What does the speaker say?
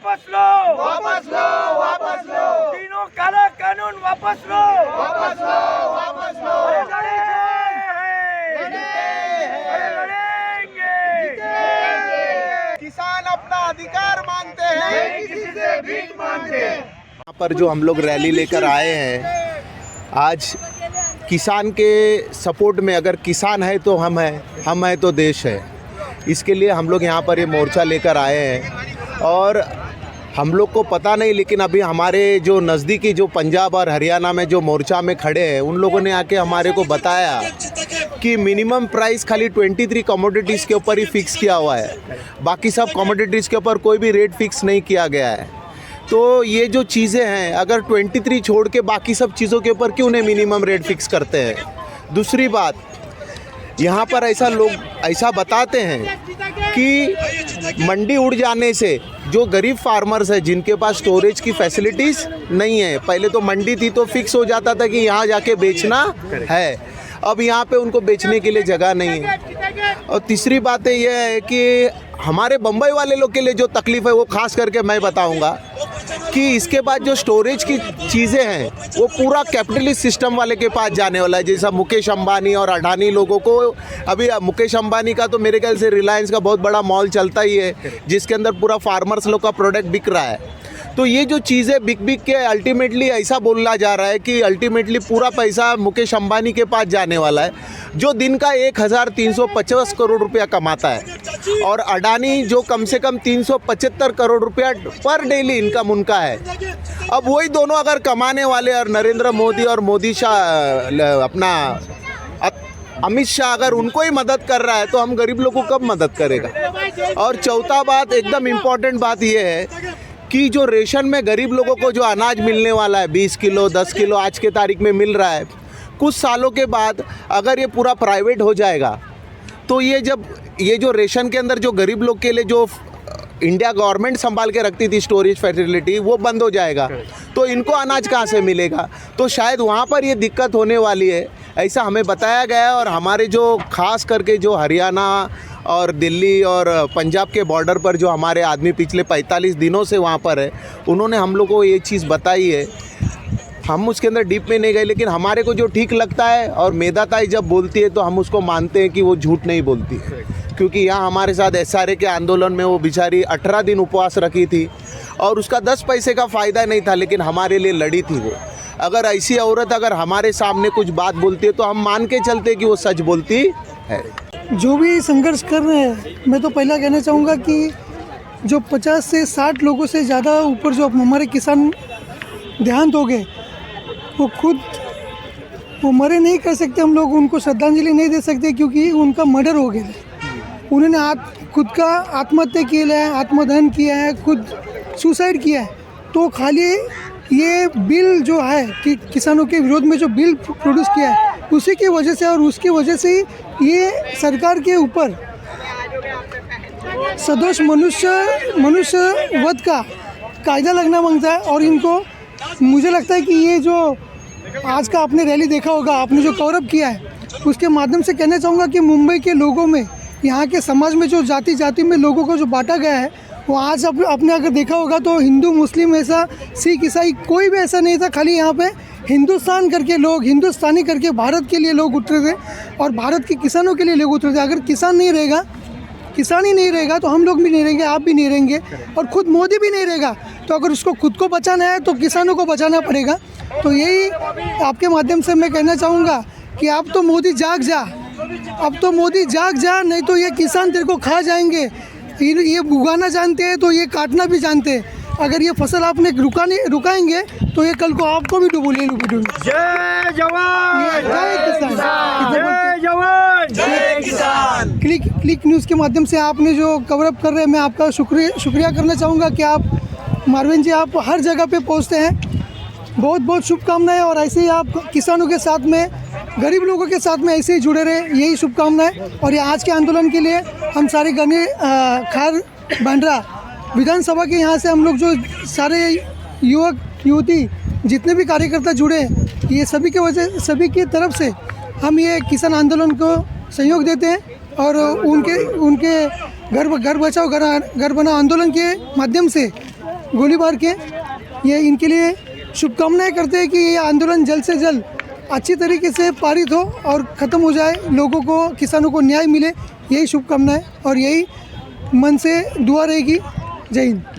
वापस लो, वापस लो, वापस लो, तीनों काला कानून वापस लो, वापस लो, वापस लो। अरे लड़ेंगे। किसान अपना अधिकार मांगते हैं, नहीं किसी से भीख मांगते। यहाँ पर जो हम लोग रैली लेकर आए हैं आज, किसान के सपोर्ट में, अगर किसान है तो हम हैं तो देश है, इसके लिए हम लोग यहाँ पर ये मोर्चा लेकर आए हैं। और हम लोग को पता नहीं, लेकिन अभी हमारे जो नज़दीकी जो पंजाब और हरियाणा में जो मोर्चा में खड़े हैं, उन लोगों ने आके हमारे को बताया कि मिनिमम प्राइस खाली 23 कमोडिटीज़ के ऊपर ही फिक्स किया हुआ है, बाकी सब कमोडिटीज़ के ऊपर कोई भी रेट फिक्स नहीं किया गया है। तो ये जो चीज़ें हैं, अगर 23 छोड़ के बाकी सब चीज़ों के ऊपर क्यों नहीं मिनिमम रेट फिक्स करते हैं। दूसरी बात, यहाँ पर लोग ऐसा बताते हैं कि मंडी उड़ जाने से जो गरीब फार्मर्स है, जिनके पास स्टोरेज की फैसिलिटीज़ नहीं है, पहले तो मंडी थी तो फिक्स हो जाता था कि यहाँ जाके बेचना है, अब यहाँ पे उनको बेचने के लिए जगह नहीं है। और तीसरी बात यह है कि हमारे बम्बई वाले लोग के लिए जो तकलीफ़ है वो ख़ास करके मैं बताऊंगा कि इसके बाद जो स्टोरेज की चीज़ें हैं वो पूरा कैपिटलिस्ट सिस्टम वाले के पास जाने वाला है। जैसा मुकेश अंबानी और अडानी लोगों को, अभी मुकेश अंबानी का तो मेरे ख्याल से रिलायंस का बहुत बड़ा मॉल चलता ही है, जिसके अंदर पूरा फार्मर्स लोग का प्रोडक्ट बिक रहा है। तो ये जो चीज़ें बिक के अल्टीमेटली ऐसा बोला जा रहा है कि अल्टीमेटली पूरा पैसा मुकेश अंबानी के पास जाने वाला है, जो दिन का 1350 करोड़ रुपया कमाता है, और अडानी जो कम से कम 375 करोड़ रुपया पर डेली इनकम उनका है। अब वही दोनों अगर कमाने वाले, और नरेंद्र मोदी और मोदी शाह अपना अमित शाह अगर उनको ही मदद कर रहा है, तो हम गरीब लोगों को कब मदद करेगा। और चौथा बात, एकदम इम्पॉर्टेंट बात यह है कि जो रेशन में गरीब लोगों को जो अनाज मिलने वाला है, 20 किलो 10 किलो आज के तारीख में मिल रहा है, कुछ सालों के बाद अगर ये पूरा प्राइवेट हो जाएगा तो ये जो रेशन के अंदर जो गरीब लोग के लिए जो इंडिया गवर्नमेंट संभाल के रखती थी स्टोरेज फैसिलिटी, वो बंद हो जाएगा, तो इनको अनाज कहाँ से मिलेगा। तो शायद वहाँ पर ये दिक्कत होने वाली है, ऐसा हमें बताया गया है। और हमारे जो खास करके जो हरियाणा और दिल्ली और पंजाब के बॉर्डर पर जो हमारे आदमी पिछले 45 दिनों से वहाँ पर है, उन्होंने हम लोगों को ये चीज़ बताई है। हम उसके अंदर डीप में नहीं गए, लेकिन हमारे को जो ठीक लगता है, और मेधा ताई जब बोलती है तो हम उसको मानते हैं कि वो झूठ नहीं बोलती है, क्योंकि यहाँ हमारे साथ SRA के आंदोलन में वो बेचारी 18 दिन उपवास रखी थी और उसका 10 पैसे का फ़ायदा नहीं था, लेकिन हमारे लिए लड़ी थी वो। अगर ऐसी औरत अगर हमारे सामने कुछ बात बोलती है तो हम मान के चलते हैं कि वो सच बोलती है। जो भी संघर्ष कर रहे हैं, मैं तो पहला कहना चाहूँगा कि जो 50 से 60 लोगों से ज़्यादा ऊपर जो हमारे किसान देहांत हो गए, वो मरे नहीं कर सकते, हम लोग उनको श्रद्धांजलि नहीं दे सकते, क्योंकि उनका मर्डर हो गया है। उन्होंने खुद का आत्महत्या किया है, आत्मदहन किया है, खुद सुसाइड किया है। तो खाली ये बिल जो है कि किसानों के विरोध में जो बिल प्रोड्यूस किया है, उसी की वजह से और उसकी वजह से ये सरकार के ऊपर सदोष मनुष्य वध का कायदा लगना मांगता है। और इनको, मुझे लगता है कि ये जो आज का आपने रैली देखा होगा, आपने जो कवरअप किया है, उसके माध्यम से कहना चाहूँगा कि मुंबई के लोगों में, यहाँ के समाज में जो जाति में लोगों को जो बांटा गया है, वो आज आपने अगर देखा होगा तो हिंदू मुस्लिम ऐसा, सिख ईसाई कोई भी ऐसा नहीं था। खाली यहाँ पे हिंदुस्तान करके लोग, हिंदुस्तानी करके भारत के लिए लोग उतरे थे और भारत के किसानों के लिए लोग उतरे थे। अगर किसान ही नहीं रहेगा तो हम लोग भी नहीं रहेंगे, आप भी नहीं रहेंगे, और खुद मोदी भी नहीं रहेगा। तो अगर उसको खुद को बचाना है तो किसानों को बचाना पड़ेगा। तो यही आपके माध्यम से मैं कहना चाहूँगा कि अब तो मोदी जाग जा, नहीं तो ये किसान तेरे को खा जाएंगे। ये उगाना जानते हैं तो ये काटना भी जानते हैं। अगर ये फसल आपने रुकाएंगे तो ये कल को आपको भी डुबोले। जय जवान, जय जवान, जय किसान। क्लिक न्यूज़ के माध्यम से आपने जो कवरअप कर रहे हैं, मैं आपका शुक्रिया करना चाहूँगा कि आप मारविन जी, आप हर जगह पे पहुँचते हैं। बहुत बहुत शुभकामनाएं, और ऐसे ही आप किसानों के साथ में, गरीब लोगों के साथ में ऐसे ही जुड़े रहे, यही शुभकामनाएं। और ये आज के आंदोलन के लिए हम सारे खार बांद्रा विधानसभा के यहाँ से हम लोग जो सारे युवक युवती जितने भी कार्यकर्ता जुड़े हैं, ये सभी की तरफ से हम ये किसान आंदोलन को सहयोग देते हैं। और उनके घर बचाओ घर बनाओ आंदोलन के माध्यम से गोलीबार किए। ये इनके लिए शुभकामनाएं करते हैं कि ये आंदोलन जल्द से जल्द अच्छी तरीके से पारित हो और ख़त्म हो जाए, लोगों को, किसानों को न्याय मिले, यही शुभकामनाएं और यही मन से दुआ रहेगी। जय हिंद।